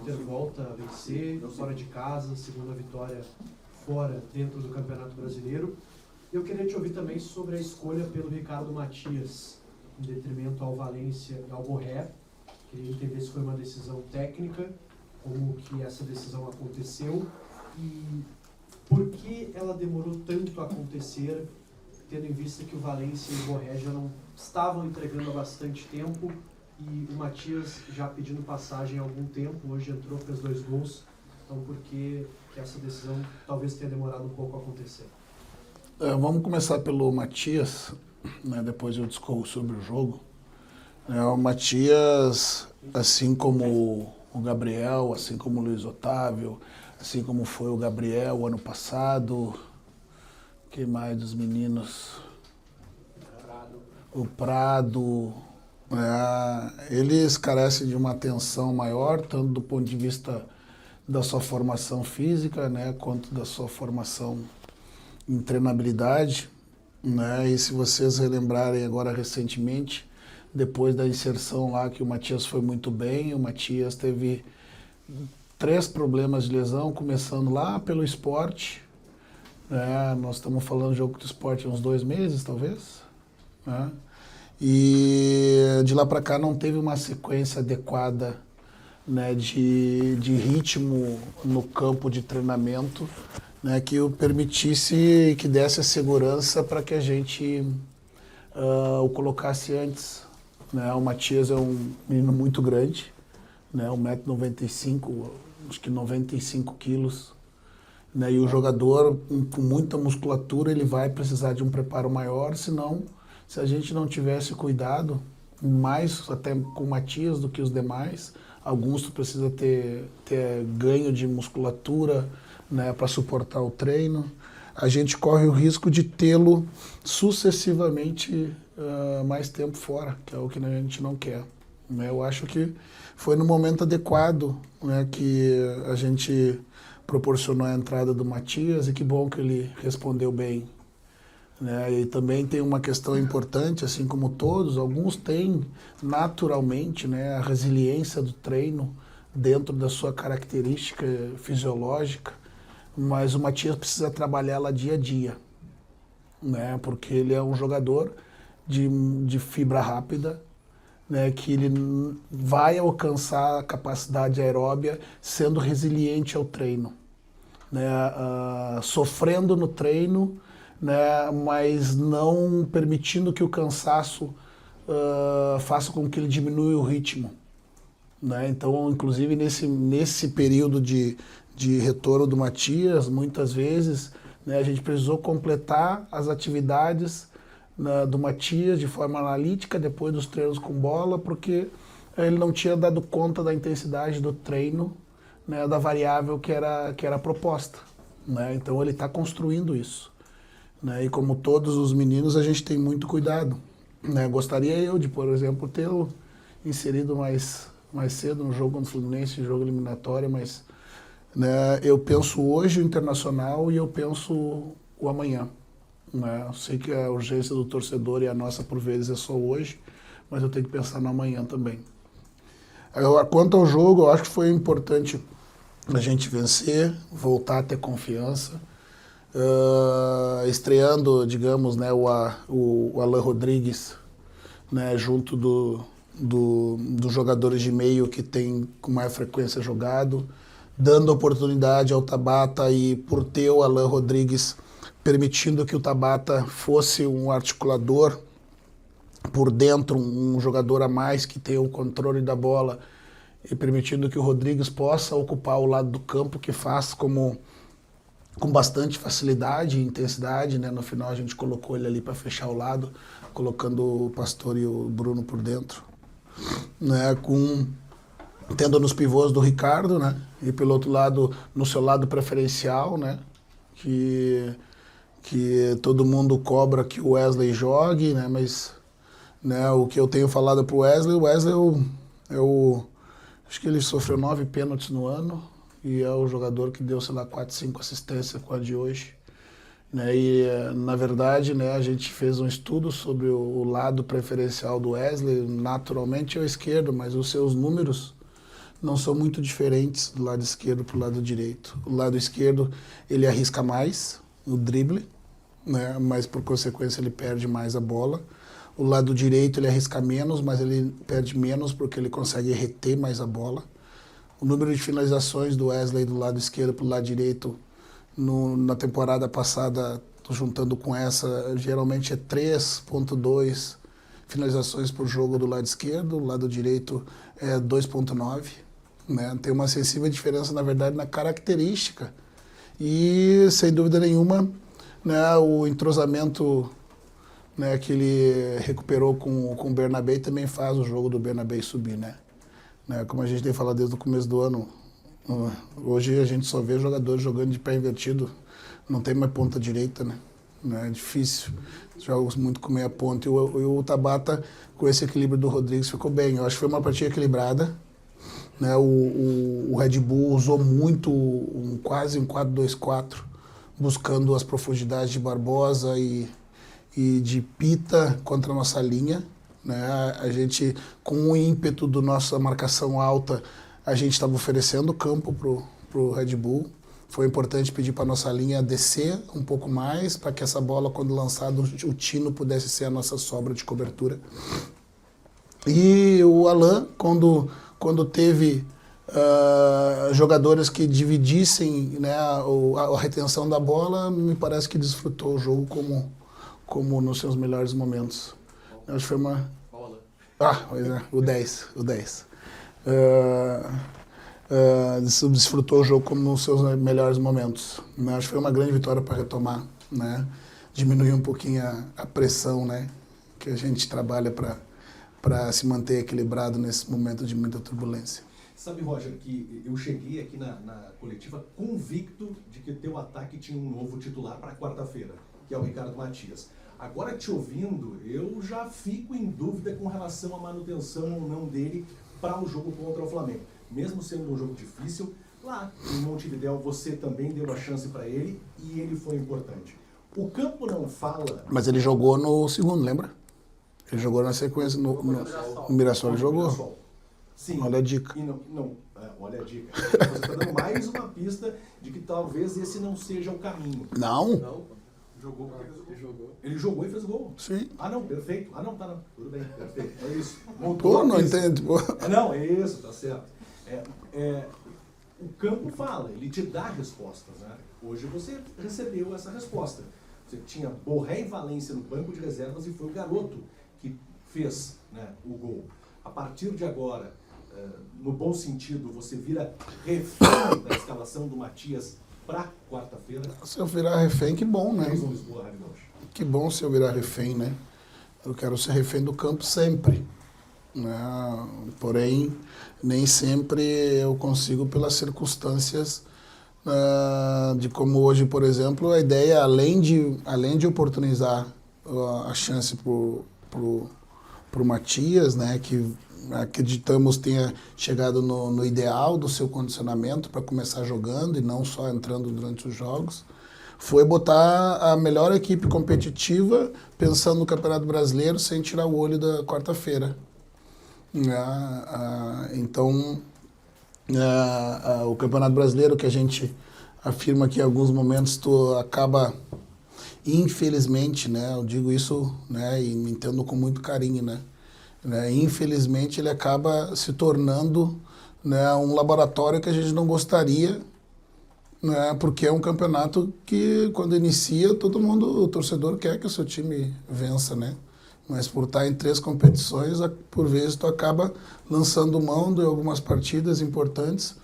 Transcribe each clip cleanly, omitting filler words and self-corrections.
Inter volta a vencer, fora de casa, segunda vitória fora, dentro do Campeonato Brasileiro. Eu queria te ouvir também sobre a escolha pelo Ricardo Matias, em detrimento ao Valência e ao Borré. Queria entender se foi uma decisão técnica, como que essa decisão aconteceu e por que ela demorou tanto a acontecer, tendo em vista que o Valência e o Borré já não estavam entregando há bastante tempo e o Matias já pedindo passagem há algum tempo, hoje entrou, fez 2 gols. Então, por que essa decisão talvez tenha demorado um pouco a acontecer? Vamos começar pelo Matias, né, depois eu discorro sobre o jogo. O Matias, assim como o Gabriel, assim como o Luiz Otávio, assim como foi o Gabriel ano passado, que mais dos meninos? O Prado. Eles carecem de uma atenção maior, tanto do ponto de vista da sua formação física, né, quanto da sua formação em treinabilidade, né? E se vocês relembrarem agora recentemente, depois da inserção lá que o Matias foi muito bem, o Matias teve 3 problemas de lesão, começando lá pelo esporte, né? Nós estamos falando de jogo do esporte há uns 2 meses, talvez, né? E de lá para cá não teve uma sequência adequada, né, de ritmo no campo de treinamento, né, que o permitisse e que desse a segurança para que a gente o colocasse antes. Né? O Matias é um menino muito grande, né, 1,95 m, acho que 95 quilos. Né, e o jogador com muita musculatura, ele vai precisar de um preparo maior, senão, se a gente não tivesse cuidado, mais até com o Matias do que os demais, alguns tu precisa ter ganho de musculatura, né, para suportar o treino. A gente corre o risco de tê-lo sucessivamente mais tempo fora, que é o que a gente não quer. Né? Eu acho que foi no momento adequado, né, que a gente proporcionou a entrada do Matias, e que bom que ele respondeu bem. Né? E também tem uma questão importante, assim como todos, alguns têm naturalmente, né, a resiliência do treino dentro da sua característica fisiológica, mas o Matias precisa trabalhá-la dia a dia, né? Porque ele é um jogador de fibra rápida, né, que ele vai alcançar a capacidade aeróbia sendo resiliente ao treino, né, sofrendo no treino, né, mas não permitindo que o cansaço faça com que ele diminua o ritmo. Né? Então, inclusive, nesse período de retorno do Matias, muitas vezes, né, a gente precisou completar as atividades do Matias de forma analítica, depois dos treinos com bola, porque ele não tinha dado conta da intensidade do treino, né, da variável que era proposta. Né? Então, ele está construindo isso. Né? E como todos os meninos, a gente tem muito cuidado. Né? Gostaria eu de, por exemplo, tê-lo inserido mais cedo no jogo contra o Fluminense, jogo eliminatório, mas, né, eu penso hoje o Internacional e eu penso o amanhã. Né? Eu sei que a urgência do torcedor e a nossa, por vezes, é só hoje, mas eu tenho que pensar no amanhã também. Agora, quanto ao jogo, eu acho que foi importante a gente vencer, voltar a ter confiança. Estreando, digamos, né, o Alan Rodrigues, né, junto dos jogadores de meio que tem com mais frequência jogado, dando oportunidade ao Tabata, e por ter o Alan Rodrigues permitindo que o Tabata fosse um articulador por dentro, um jogador a mais que tenha o controle da bola, e permitindo que o Rodrigues possa ocupar o lado do campo, que faz com bastante facilidade e intensidade. Né? No final a gente colocou ele ali para fechar o lado, colocando o Pastor e o Bruno por dentro. Né? Tendo nos pivôs do Ricardo, né? E pelo outro lado, no seu lado preferencial, né? Que todo mundo cobra que o Wesley jogue, né? Mas, né, o que eu tenho falado pro Wesley, acho que ele sofreu 9 pênaltis no ano, e é o jogador que deu, sei lá, 4, 5 assistências com a de hoje. Né? E, na verdade, né, a gente fez um estudo sobre o lado preferencial do Wesley. Naturalmente é o esquerdo, mas os seus números, não são muito diferentes do lado esquerdo para o lado direito. O lado esquerdo ele arrisca mais no drible, né? Mas por consequência ele perde mais a bola. O lado direito ele arrisca menos, mas ele perde menos porque ele consegue reter mais a bola. O número de finalizações do Wesley do lado esquerdo para o lado direito na temporada passada, juntando com essa, geralmente é 3,2 finalizações por jogo do lado esquerdo, o lado direito é 2,9. Né? Tem uma sensível diferença, na verdade, na característica. E, sem dúvida nenhuma, né, o entrosamento, né, que ele recuperou com o Bernabé também faz o jogo do Bernabé subir. Né? Como a gente tem falado desde o começo do ano, hoje a gente só vê jogadores jogando de pé invertido, não tem mais ponta direita, né? É difícil, jogos muito com meia ponta. E o Tabata, com esse equilíbrio do Rodrigues, ficou bem. Eu acho que foi uma partida equilibrada. Né? O Red Bull usou muito quase um 4-2-4, buscando as profundidades de Barbosa e de Pita contra a nossa linha. Né? A gente, com o ímpeto da nossa marcação alta, a gente estava oferecendo campo para o Red Bull. Foi importante pedir para a nossa linha descer um pouco mais, para que essa bola, quando lançada, o Tino pudesse ser a nossa sobra de cobertura. E o Alain, quando teve jogadores que dividissem, né, a retenção da bola, me parece que desfrutou o jogo como nos seus melhores momentos. Acho que foi uma... pois é, o 10. Desfrutou o jogo como nos seus melhores momentos. Acho que foi uma grande vitória para retomar, né? Diminuir um pouquinho a pressão, né, que a gente trabalha para se manter equilibrado nesse momento de muita turbulência. Sabe, Roger, que eu cheguei aqui na coletiva convicto de que teu ataque tinha um novo titular para quarta-feira, que é o Ricardo Matias. Agora, te ouvindo, eu já fico em dúvida com relação à manutenção ou não dele para o jogo contra o Flamengo. Mesmo sendo um jogo difícil, lá em Montevidéu você também deu a chance para ele e ele foi importante. O campo não fala... Mas ele jogou no segundo, lembra? Ele jogou na sequência, no Mirassol ele jogou. Mirassol. Sim. Olha a dica. Olha a dica. Você está dando mais uma pista de que talvez esse não seja o caminho. Não. Jogou porque ele jogou. Ele jogou e fez gol. Sim. Não, perfeito. Não. Tudo bem, perfeito. É isso. Pô, não entende. Não, é isso, tá certo. O campo fala, ele te dá respostas, né? Hoje você recebeu essa resposta. Você tinha Borré e Valência no banco de reservas e foi o garoto que fez, né, o gol. A partir de agora, no bom sentido, você vira refém da escalação do Matias para quarta-feira. Se eu virar refém, que bom, né? Lisboa, Que bom se eu virar refém, né? Eu quero ser refém do campo sempre. Né? Porém, nem sempre eu consigo pelas circunstâncias de como hoje, por exemplo, a ideia, além de oportunizar a chance pro Matias, né, que acreditamos tenha chegado no ideal do seu condicionamento para começar jogando e não só entrando durante os jogos, foi botar a melhor equipe competitiva pensando no Campeonato Brasileiro sem tirar o olho da quarta-feira. Então, o Campeonato Brasileiro, que a gente afirma que em alguns momentos tu acaba, infelizmente, né, eu digo isso, né, e me entendo com muito carinho, né, infelizmente ele acaba se tornando, né, um laboratório que a gente não gostaria, né, porque é um campeonato que quando inicia todo mundo, o torcedor quer que o seu time vença, né? Mas por estar em 3 competições, por vezes tu acaba lançando mão de algumas partidas importantes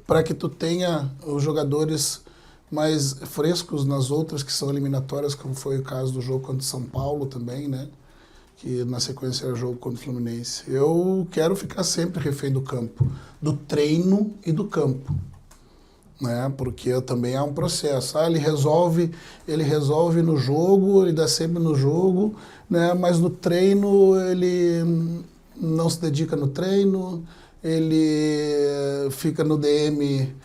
para que tu tenha os jogadores mais frescos nas outras que são eliminatórias, como foi o caso do jogo contra o São Paulo também, né? Que na sequência era o jogo contra o Fluminense. Eu quero ficar sempre refém do campo, do treino e do campo. Né? Porque também há um processo. Ele resolve no jogo, ele dá sempre no jogo, né? Mas no treino ele não se dedica no treino, ele fica no DM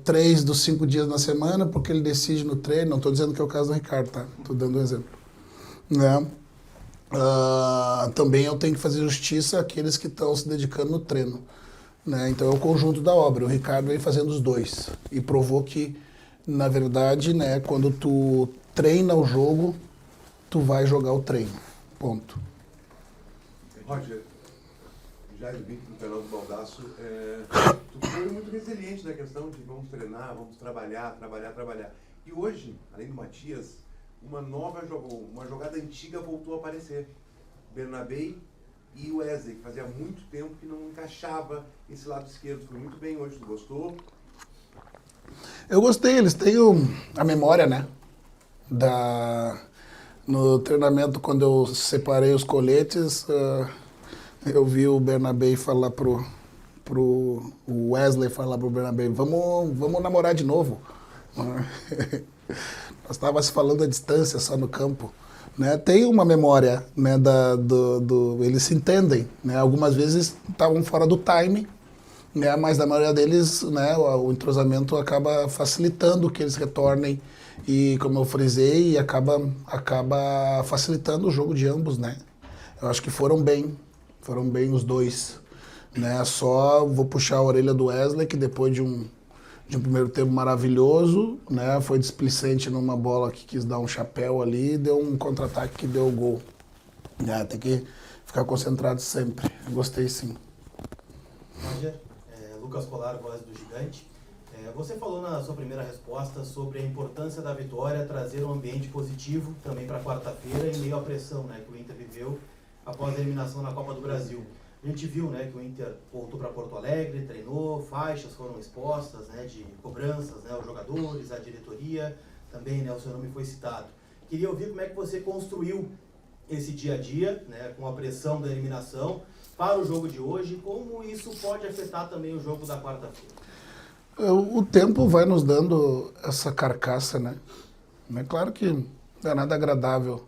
3 dos 5 dias na semana porque ele decide no treino. Não estou dizendo que é o caso do Ricardo, tá? Estou dando um exemplo. Né? Também eu tenho que fazer justiça àqueles que estão se dedicando no treino. né? Então é o conjunto da obra. O Ricardo vem fazendo os dois e provou que, na verdade, né, quando tu treina o jogo, tu vai jogar o treino. Ponto. Roger, Jair Bic do canal do Baldaço, tu foi muito resiliente na questão de vamos treinar, vamos trabalhar. E hoje, além do Matias, uma jogada antiga voltou a aparecer. Bernabei e o Wesley, que fazia muito tempo que não encaixava esse lado esquerdo. Foi muito bem hoje, tu gostou? Eu gostei, eles têm a memória, né? No treinamento, quando eu separei os coletes, eu vi o Bernabei falar pro Wesley falar pro Bernabei, vamos namorar de novo. Nós estávamos falando à distância, só no campo. Né? Tem uma memória, né, eles se entendem. Né? Algumas vezes estavam fora do time, né, mas na maioria deles, né, o entrosamento acaba facilitando que eles retornem e, como eu frisei, acaba facilitando o jogo de ambos, né? Eu acho que foram bem os dois, né? Só vou puxar a orelha do Wesley, que depois de um primeiro tempo maravilhoso, né, foi displicente numa bola que quis dar um chapéu ali e deu um contra-ataque que deu o gol. Tem que ficar concentrado sempre. Gostei sim. Roger, Lucas Colar, voz do Gigante. Você falou na sua primeira resposta sobre a importância da vitória trazer um ambiente positivo também para quarta-feira em meio à pressão, né, que o Inter viveu após a eliminação na Copa do Brasil. A gente viu, né, que o Inter voltou para Porto Alegre, treinou, faixas foram expostas, né, de cobranças, né, aos jogadores, à diretoria, também, né, o seu nome foi citado. Queria ouvir como é que você construiu esse dia a dia, né, com a pressão da eliminação, para o jogo de hoje, como isso pode afetar também o jogo da quarta-feira. O tempo vai nos dando essa carcaça, né? É claro que não é nada agradável,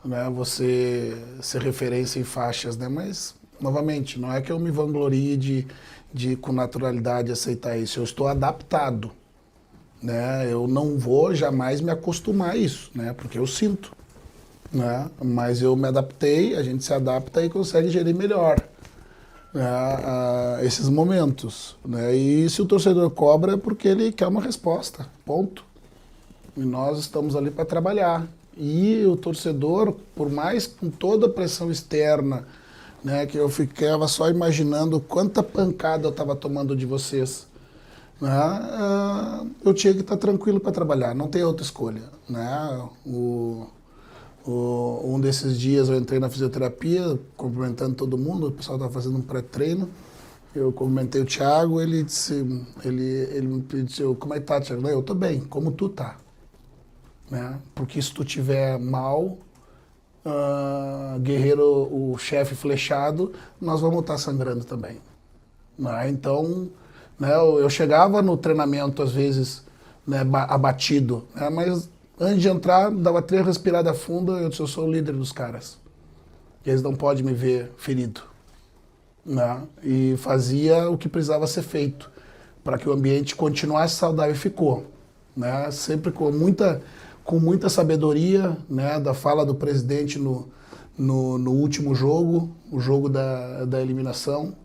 né, você ser referência em faixas, né? Mas, novamente, não é que eu me vanglorie de com naturalidade aceitar isso. Eu estou adaptado, né? Eu não vou jamais me acostumar a isso, né? Porque eu sinto, né? Mas eu me adaptei, a gente se adapta e consegue gerir melhor, né, esses momentos, né? E se o torcedor cobra é porque ele quer uma resposta, ponto. E nós estamos ali para trabalhar. E o torcedor, por mais com toda a pressão externa, né, que eu ficava só imaginando quanta pancada eu estava tomando de vocês, né, eu tinha que estar tranquilo para trabalhar, não tem outra escolha, né? Um desses dias eu entrei na fisioterapia, cumprimentando todo mundo, o pessoal estava fazendo um pré-treino, eu cumprimentei o Thiago, ele me disse, como é que tá, Thiago? Não, eu tô bem, como tu tá? Né? Porque se tu tiver mal, guerreiro, o chefe flechado, nós vamos estar sangrando também. Né? Então, né, eu chegava no treinamento, às vezes, né, abatido, né, mas antes de entrar, dava 3 respiradas fundas, eu disse, eu sou o líder dos caras. E eles não podem me ver ferido. Né? E fazia o que precisava ser feito para que o ambiente continuasse saudável e ficou. Né? Sempre com muita sabedoria, né, da fala do presidente no último jogo, o jogo da eliminação,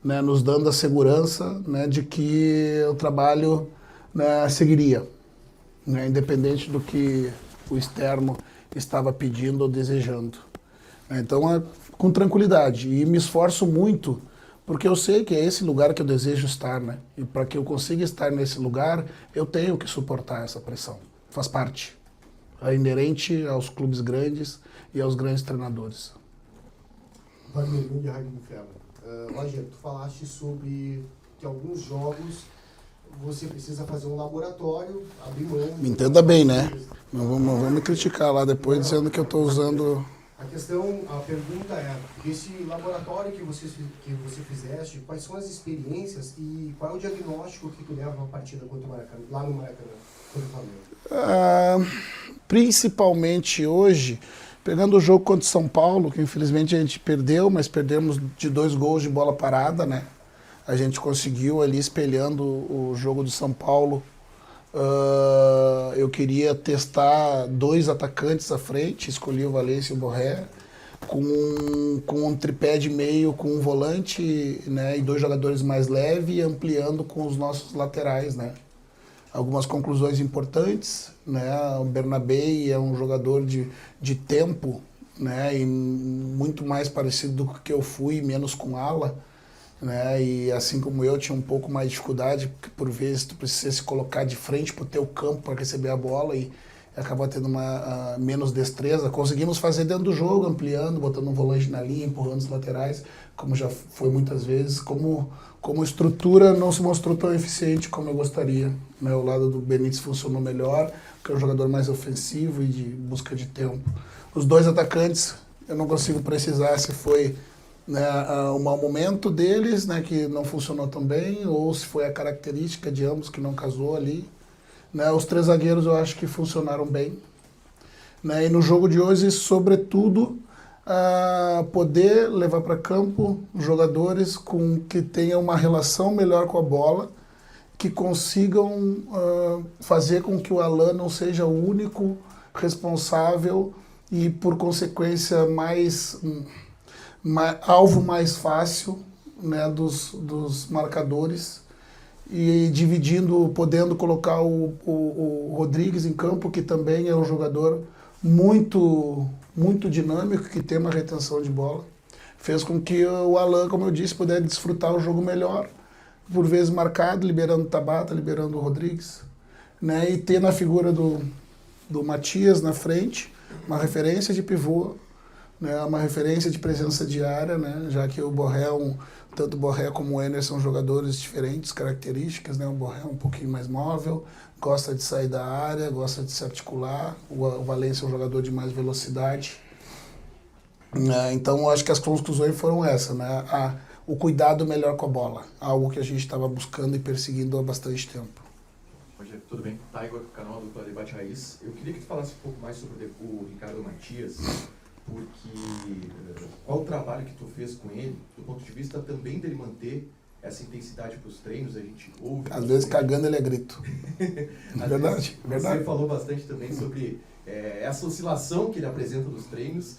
né, nos dando a segurança, né, de que o trabalho, né, seguiria, né, independente do que o externo estava pedindo ou desejando. Então, com tranquilidade. E me esforço muito, porque eu sei que é esse lugar que eu desejo estar, né? E para que eu consiga estar nesse lugar, eu tenho que suportar essa pressão. Faz parte. É inerente aos clubes grandes e aos grandes treinadores. Wagner Lund, Rádio Inferno. Roger, tu falaste sobre que alguns jogos você precisa fazer um laboratório, abrir mão... Me entenda bem, né? Não vamos me criticar lá depois dizendo que eu estou usando... A pergunta é, esse laboratório que você fizeste, quais são as experiências e qual é o diagnóstico que tu leva a partida contra o Maracanã, lá no Maracanã, contra o Flamengo? Principalmente hoje, pegando o jogo contra o São Paulo, que infelizmente a gente perdeu, mas perdemos de 2 gols de bola parada, né? A gente conseguiu ali, espelhando o jogo do São Paulo, eu queria testar 2 atacantes à frente, escolhi o Valência e o Borré, com um tripé de meio, com um volante, né, e 2 jogadores mais leves, e ampliando com os nossos laterais, né. Algumas conclusões importantes, né, o Bernabé é um jogador de tempo, né, e muito mais parecido do que eu fui, menos com ala, né, e assim como eu tinha um pouco mais de dificuldade, porque por vezes tu precisa se colocar de frente para o teu campo para receber a bola e acaba tendo uma menos destreza. Conseguimos fazer dentro do jogo, ampliando, botando um volante na linha, empurrando os laterais, como já foi muitas vezes. Como estrutura não se mostrou tão eficiente como eu gostaria, né? O lado do Benítez funcionou melhor, porque é um jogador mais ofensivo e de busca de tempo. Os 2 atacantes, eu não consigo precisar se foi, né, o mau momento deles, né, que não funcionou tão bem, ou se foi a característica de ambos que não casou ali. Né, os 3 zagueiros eu acho que funcionaram bem. Né, e no jogo de hoje, sobretudo, poder levar para campo jogadores que tenham uma relação melhor com a bola, que consigam fazer com que o Alan não seja o único responsável e, por consequência, alvo mais fácil, né, dos marcadores, e dividindo, podendo colocar o Rodrigues em campo, que também é um jogador muito dinâmico, que tem uma retenção de bola. Fez com que o Alan, como eu disse, pudesse desfrutar o jogo melhor, por vezes marcado, liberando o Tabata, liberando o Rodrigues, né, e ter na figura do Matias na frente uma referência de pivô, né, uma referência de presença de área, né, já que o Borré, tanto o Borré como o Ener são jogadores diferentes, características, né, o Borré é um pouquinho mais móvel, gosta de sair da área, gosta de se articular, o Valência é um jogador de mais velocidade. Então, eu acho que as conclusões foram essas, né, o cuidado melhor com a bola, algo que a gente estava buscando e perseguindo há bastante tempo. Rogério, tudo bem? Taigo, canal do Debate Raiz. Eu queria que tu falasse um pouco mais sobre o Ricardo Matias, porque qual o trabalho que tu fez com ele, do ponto de vista também dele manter essa intensidade para os treinos, a gente ouve... Às vezes cagando ele é grito. Verdade. Você falou bastante também sobre essa oscilação que ele apresenta nos treinos,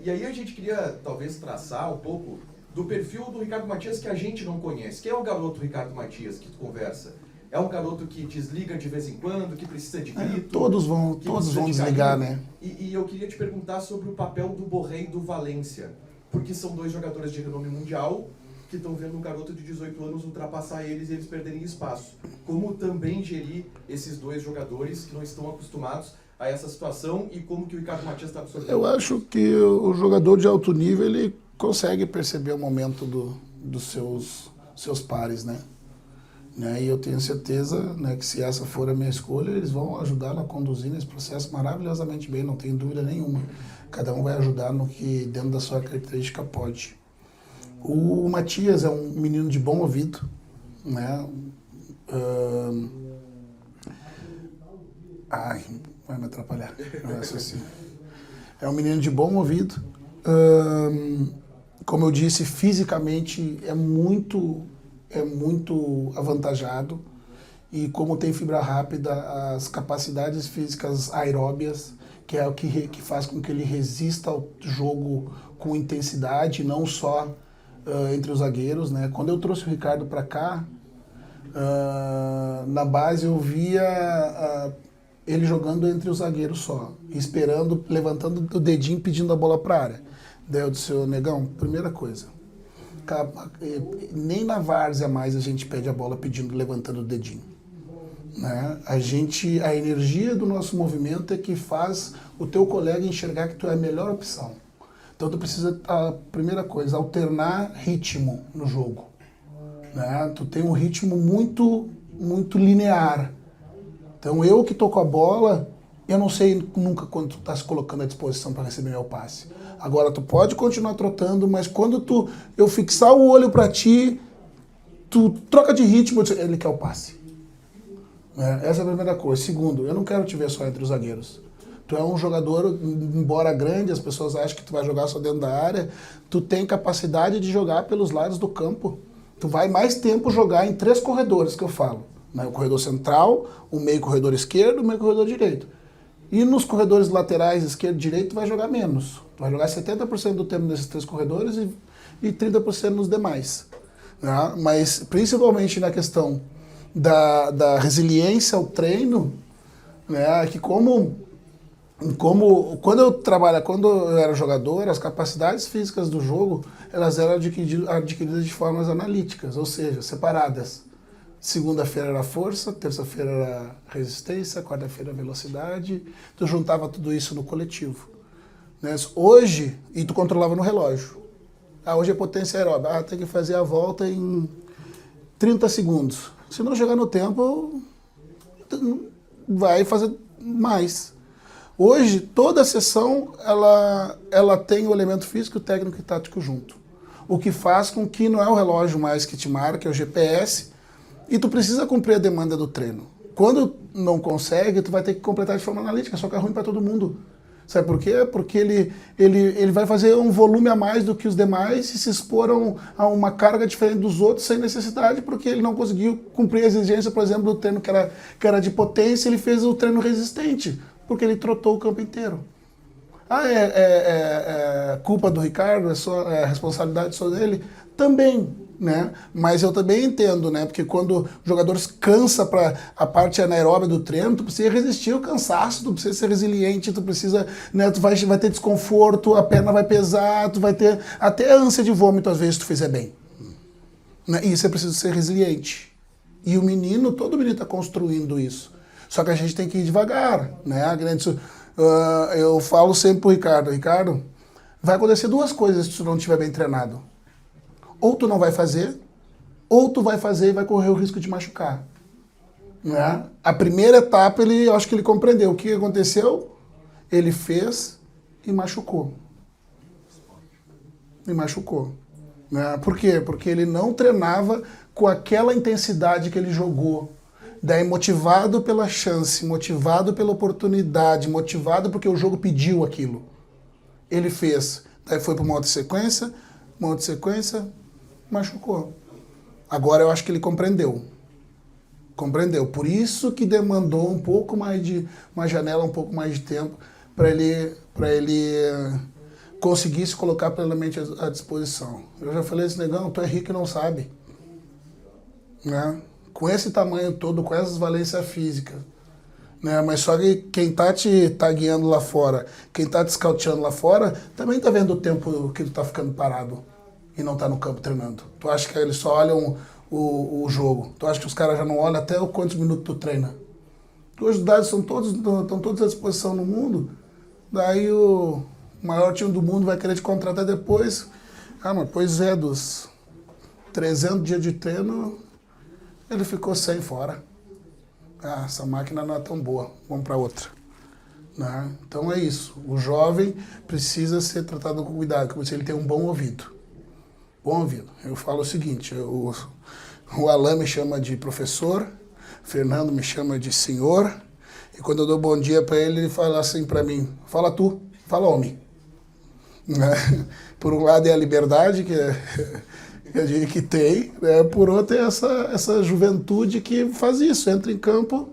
e aí a gente queria talvez traçar um pouco do perfil do Ricardo Matias que a gente não conhece. Quem é o garoto Ricardo Matias que tu conversa? É um garoto que desliga de vez em quando, que precisa de grito? Todos vão desligar, né? E eu queria te perguntar sobre o papel do Borré e do Valência, porque são 2 jogadores de renome mundial que estão vendo um garoto de 18 anos ultrapassar eles e eles perderem espaço. Como também gerir esses 2 jogadores que não estão acostumados a essa situação e como que o Ricardo Matias está absorvendo? Eu acho que o jogador de alto nível ele consegue perceber o momento dos seus pares, né? E eu tenho certeza, né, que se essa for a minha escolha, eles vão ajudar a conduzir nesse processo maravilhosamente bem, não tenho dúvida nenhuma. Cada um vai ajudar no que dentro da sua característica pode. O Matias é um menino de bom ouvido, né? Vai me atrapalhar. É um menino de bom ouvido. Como eu disse, fisicamente é muito avantajado, e como tem fibra rápida, as capacidades físicas aeróbias, que é o que faz com que ele resista ao jogo com intensidade, não só entre os zagueiros, né? Quando eu trouxe o Ricardo para cá, na base eu via ele jogando entre os zagueiros só, esperando, levantando o dedinho, pedindo a bola para a área. Daí eu disse: negão, primeira coisa, nem na várzea mais a gente pede a bola pedindo, levantando o dedinho, né? A energia do nosso movimento é que faz o teu colega enxergar que tu é a melhor opção. Então tu precisa, a primeira coisa, alternar ritmo no jogo, né? Tu tem um ritmo muito linear. Então eu que tô com a bola, eu não sei nunca quando tu tá se colocando à disposição para receber meu passe. Agora tu pode continuar trotando, mas quando eu fixar o olho para ti, tu troca de ritmo, ele quer o passe. Essa é a primeira coisa. Segundo, eu não quero te ver só entre os zagueiros. Tu é um jogador, embora grande, as pessoas acham que tu vai jogar só dentro da área, tu tem capacidade de jogar pelos lados do campo. Tu vai mais tempo jogar em 3 corredores que eu falo, né? O corredor central, o meio corredor esquerdo, o meio corredor direito. E nos corredores laterais, esquerdo e direito, vai jogar menos. Vai jogar 70% do tempo nesses 3 corredores e 30% nos demais. Né? Mas principalmente na questão da resiliência ao treino, né? Que quando eu era jogador, as capacidades físicas do jogo, elas eram adquiridas de formas analíticas, ou seja, separadas. Segunda-feira era força, terça-feira era resistência, quarta-feira velocidade. Tu juntava tudo isso no coletivo. Né? Hoje, e tu controlava no relógio. Hoje é potência aeróbica. Tem que fazer a volta em 30 segundos. Se não chegar no tempo, vai fazer mais. Hoje, toda a sessão, ela tem o elemento físico, técnico e tático junto. O que faz com que não é o relógio mais que te marca, é o GPS, e tu precisa cumprir a demanda do treino. Quando não consegue, tu vai ter que completar de forma analítica, só que é ruim para todo mundo. Sabe por quê? Porque ele vai fazer um volume a mais do que os demais e se expor a uma carga diferente dos outros sem necessidade, porque ele não conseguiu cumprir a exigência, por exemplo, do treino que era de potência, ele fez o treino resistente, porque ele trotou o campo inteiro. É culpa do Ricardo? É responsabilidade só dele? Também. Né? Mas eu também entendo, né? Porque quando o jogador cansa para a parte anaeróbica do treino, tu precisa resistir ao cansaço, tu precisa ser resiliente, tu precisa, né? Tu vai ter desconforto, a perna vai pesar, tu vai ter até ânsia de vômito às vezes se tu fizer bem. Né? E você precisa ser resiliente. E todo menino está construindo isso. Só que a gente tem que ir devagar, né? Eu falo sempre pro Ricardo, vai acontecer 2 coisas se tu não estiver bem treinado. Ou tu não vai fazer, ou tu vai fazer e vai correr o risco de machucar. Né? A primeira etapa, eu acho que ele compreendeu. O que aconteceu? Ele fez e machucou. Né? Por quê? Porque ele não treinava com aquela intensidade que ele jogou. Daí motivado pela chance, motivado pela oportunidade, motivado porque o jogo pediu aquilo. Ele fez. Daí foi para uma outra sequência, machucou. Agora eu acho que ele compreendeu. Por isso que demandou um pouco mais de uma janela, um pouco mais de tempo para ele conseguir se colocar plenamente à disposição. Eu já falei esse negão, tu é rico e não sabe. Né? Com esse tamanho todo, com essas valências físicas. Né? Mas só que quem tá te guiando lá fora, quem tá te scouteando lá fora, também tá vendo o tempo que tu tá ficando parado e não tá no campo treinando. Tu acha que eles só olham o jogo? Tu acha que os caras já não olham até quantos minutos tu treina? Hoje os dados estão todos à disposição no mundo, daí o maior time do mundo vai querer te contratar depois. Mas pois é, dos 300 dias de treino, ele ficou 100 fora. Essa máquina não é tão boa, vamos para outra. Né? Então é isso, o jovem precisa ser tratado com cuidado, como se ele tem um bom ouvido. Eu falo o seguinte, o Alain me chama de professor, o Fernando me chama de senhor, e quando eu dou bom dia para ele fala assim para mim, fala tu, fala homem. Né? Por um lado é a liberdade que tem, né? Por outro é essa juventude que faz isso, entra em campo,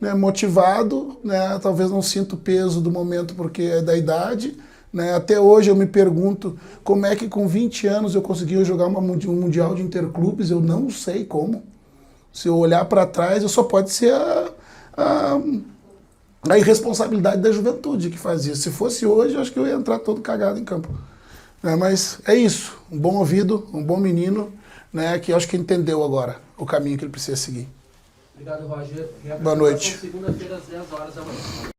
né, motivado, né? Talvez não sinta o peso do momento porque é da idade. Né? Até hoje eu me pergunto como é que com 20 anos eu consegui jogar um mundial de interclubes, eu não sei como. Se eu olhar para trás, só pode ser a irresponsabilidade da juventude que faz isso. Se fosse hoje, eu acho que eu ia entrar todo cagado em campo. Mas é isso, um bom ouvido, um bom menino, né, que eu acho que entendeu agora o caminho que ele precisa seguir. Obrigado, Roger. Boa noite. Segunda-feira às 10 horas da manhã.